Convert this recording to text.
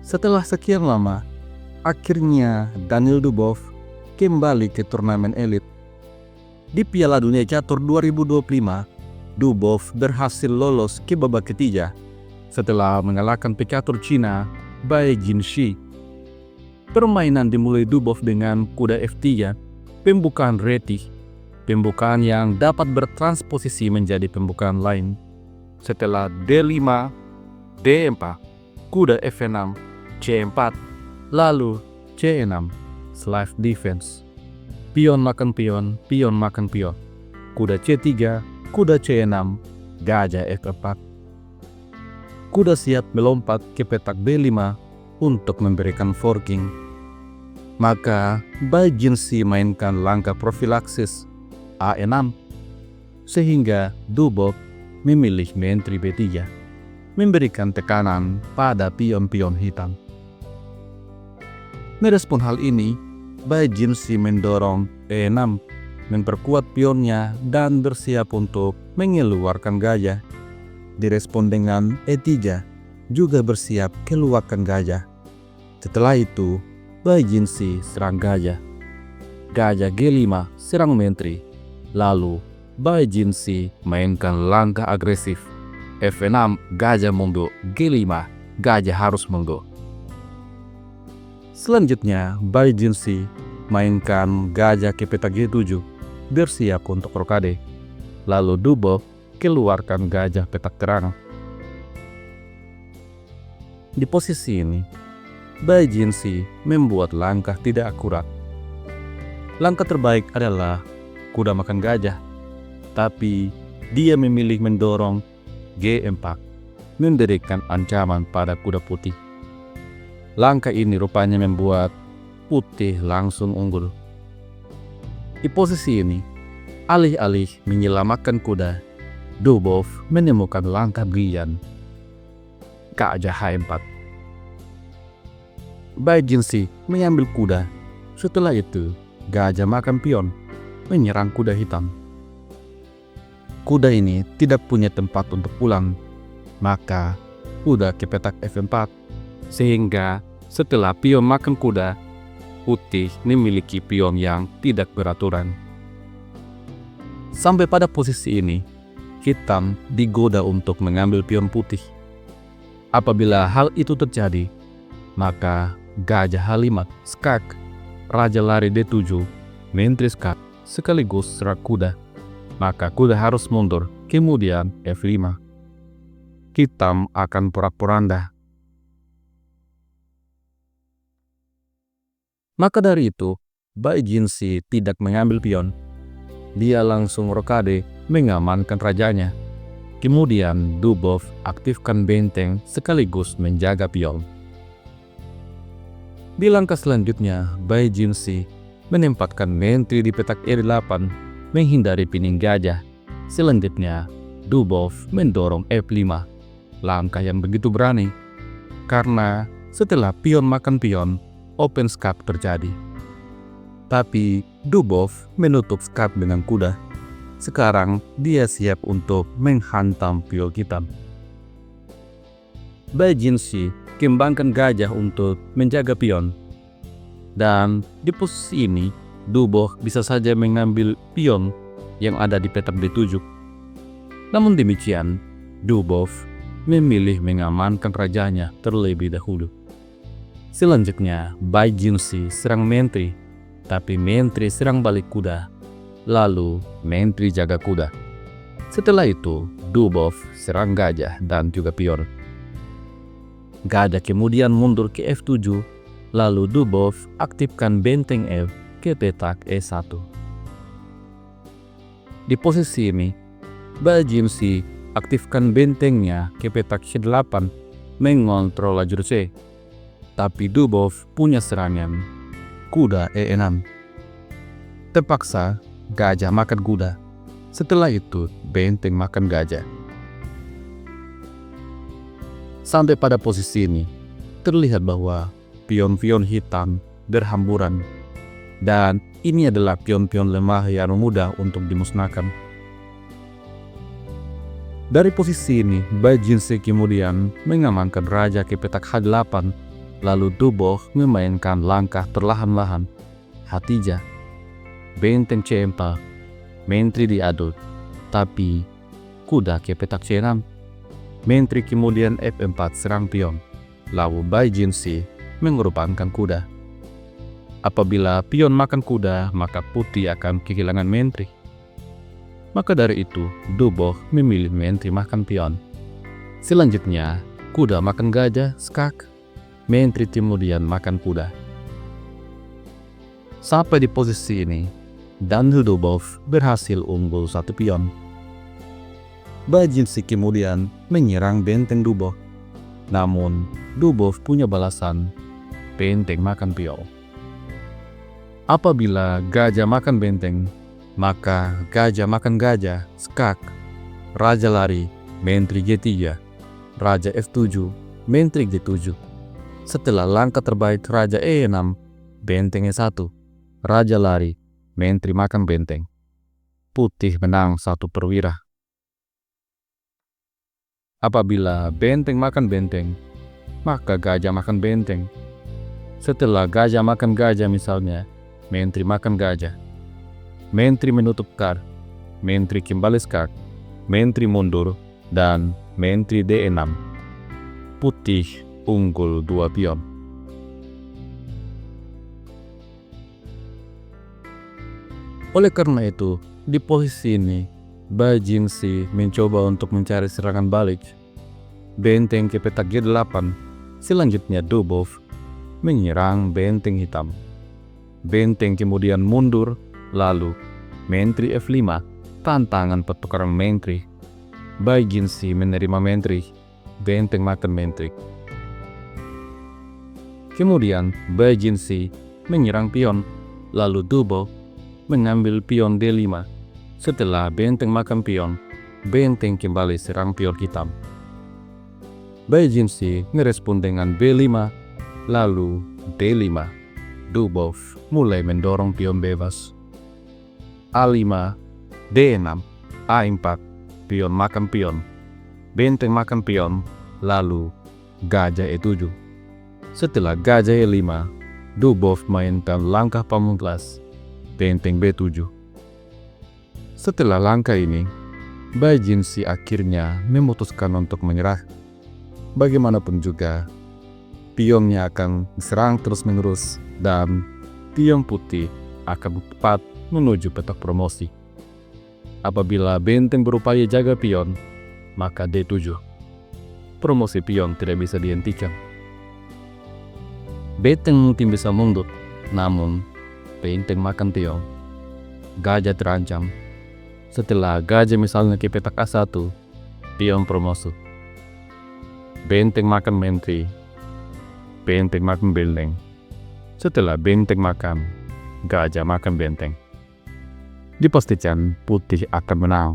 Setelah sekian lama, akhirnya Daniel Dubov kembali ke turnamen elit. Di Piala Dunia Catur 2025, Dubov berhasil lolos ke babak ketiga setelah mengalahkan pecatur Cina Bai Jinshi. Permainan dimulai Dubov dengan kuda F3, pembukaan retih, pembukaan yang dapat bertransposisi menjadi pembukaan lain. Setelah D5, D4, kuda F6, C4, lalu C6, slave defense. Pion makan pion, pion makan pion. Kuda C3, kuda C6, gajah F4. Kuda siap melompat ke petak B5 untuk memberikan forking. Maka Bai Jinshi mainkan langkah profilaksis A6, sehingga Dubov memilih menteri B3, memberikan tekanan pada pion-pion hitam. Merespon hal ini, Bai Jinshi mendorong E6, memperkuat pionnya dan bersiap untuk mengeluarkan gajah. Direspon dengan E3, juga bersiap keluarkan gajah. Setelah itu, Bai Jinshi serang gajah. Gajah G5 serang menteri. Lalu, Bai Jinshi mainkan langkah agresif. F6, gajah mundur. G5, gajah harus mundur. Selanjutnya, Bai Jinshi mainkan gajah ke petak G7, bersiap untuk rokade. Lalu Dubov keluarkan gajah petak terang. Di posisi ini, Bai Jinshi membuat langkah tidak akurat. Langkah terbaik adalah kuda makan gajah, tapi dia memilih mendorong G4, memberikan ancaman pada kuda putih. Langkah ini rupanya membuat putih langsung unggul. Di posisi ini, alih-alih menyelamatkan kuda, Dubov menemukan langkah brilian, gajah H4. Bai Jinshi mengambil kuda. Setelah itu, gajah makan pion, menyerang kuda hitam. Kuda ini tidak punya tempat untuk pulang, maka kuda ke petak F4, sehingga setelah pion makan kuda, putih memiliki pion yang tidak beraturan. Sampai pada posisi ini, hitam digoda untuk mengambil pion putih. Apabila hal itu terjadi, maka gajah H5 skak, raja lari D7, menteri skak, sekaligus serang kuda. Maka kuda harus mundur, kemudian F5. Hitam akan porak-poranda. Maka dari itu, Bai Jinshi tidak mengambil pion. Dia langsung rokade mengamankan rajanya. Kemudian Dubov aktifkan benteng sekaligus menjaga pion. Di langkah selanjutnya, Bai Jinshi menempatkan menteri di petak E8 menghindari pining gajah. Selanjutnya, Dubov mendorong F5. Langkah yang begitu berani, karena setelah pion makan pion, open skak terjadi. Tapi Dubov menutup skak dengan kuda. Sekarang dia siap untuk menghantam pion hitam. Bai Jinshi kembangkan gajah untuk menjaga pion. Dan di posisi ini, Dubov bisa saja mengambil pion yang ada di petak D7. Namun demikian, Dubov memilih mengamankan rajanya terlebih dahulu. Selanjutnya, Bai Jinshi serang menteri, tapi menteri serang balik kuda. Lalu, menteri jaga kuda. Setelah itu, Dubov serang gajah dan juga pion. Gajah kemudian mundur ke F7, lalu Dubov aktifkan benteng F ke petak E1. Di posisi ini, Bai Jinshi aktifkan bentengnya ke petak C8, mengontrol lajur C. Tapi Dubov punya serangan, kuda E6. Terpaksa, gajah makan kuda. Setelah itu, benteng makan gajah. Sampai pada posisi ini, terlihat bahwa pion-pion hitam berhamburan. Dan ini adalah pion-pion lemah yang mudah untuk dimusnahkan. Dari posisi ini, Bai Jinshi kemudian mengamankan raja ke petak H8 Lalu Dubov memainkan langkah perlahan-lahan. Hatija, benteng C4, menteri diaduk, tapi kuda ke petak C6. Menteri kemudian F4 serang pion, lalu Baijinsi mengorbankan kuda. Apabila pion makan kuda, maka putih akan kehilangan menteri. Maka dari itu, Dubov memilih menteri makan pion. Selanjutnya, kuda makan gajah, skak. Menteri kemudian makan kuda. Sampai di posisi ini, Daniel Dubov berhasil unggul 1 pion. Baijinsi kemudian menyerang benteng Dubov. Namun, Dubov punya balasan, benteng makan pion. Apabila gajah makan benteng, maka gajah makan gajah, skak. Raja lari, menteri G3. Raja F7, menteri G7. Setelah langkah terbaik Raja E6, benteng E1. Raja lari, menteri makan benteng. Putih menang 1 perwira. Apabila benteng makan benteng, maka gajah makan benteng. Setelah gajah makan gajah misalnya, menteri makan gajah. Menteri menutup kar, menteri kembali skak, menteri mundur, dan menteri D6. Putih unggul 2 pion. Oleh karena itu, di posisi ini, Baijinsi mencoba untuk mencari serangan balik. Benteng ke petak G8, selanjutnya Dubov menyerang benteng hitam. Benteng kemudian mundur, lalu menteri F5, tantangan pertukaran menteri. Baijinsi menerima menteri, benteng makan menteri. Kemudian Baijinsi menyerang pion, lalu Dubov mengambil pion D5. Setelah benteng makan pion, benteng kembali serang pion hitam. Baijinsi merespon dengan B5, lalu D5. Dubov mulai mendorong pion bebas. A5, D6, A4, pion makan pion, benteng makan pion, lalu gajah E7. Setelah gajah E5, Dubov mainkan langkah pamungkas, benteng B7. Setelah langkah ini, Baijinsi akhirnya memutuskan untuk menyerah. Bagaimanapun juga, pionnya akan diserang terus-menerus dan pion putih akan tepat menuju petak promosi. Apabila benteng berupaya jaga pion, maka D7. Promosi pion tidak bisa dihentikan. Benteng mungkin bisa mundur, namun benteng makan pion. Gajah terancam. Setelah gajah misalnya ke petak A1, pion promosi. Benteng makan menteri, benteng makan benteng. Setelah benteng makan, gajah makan benteng. Dipastikan putih akan menang.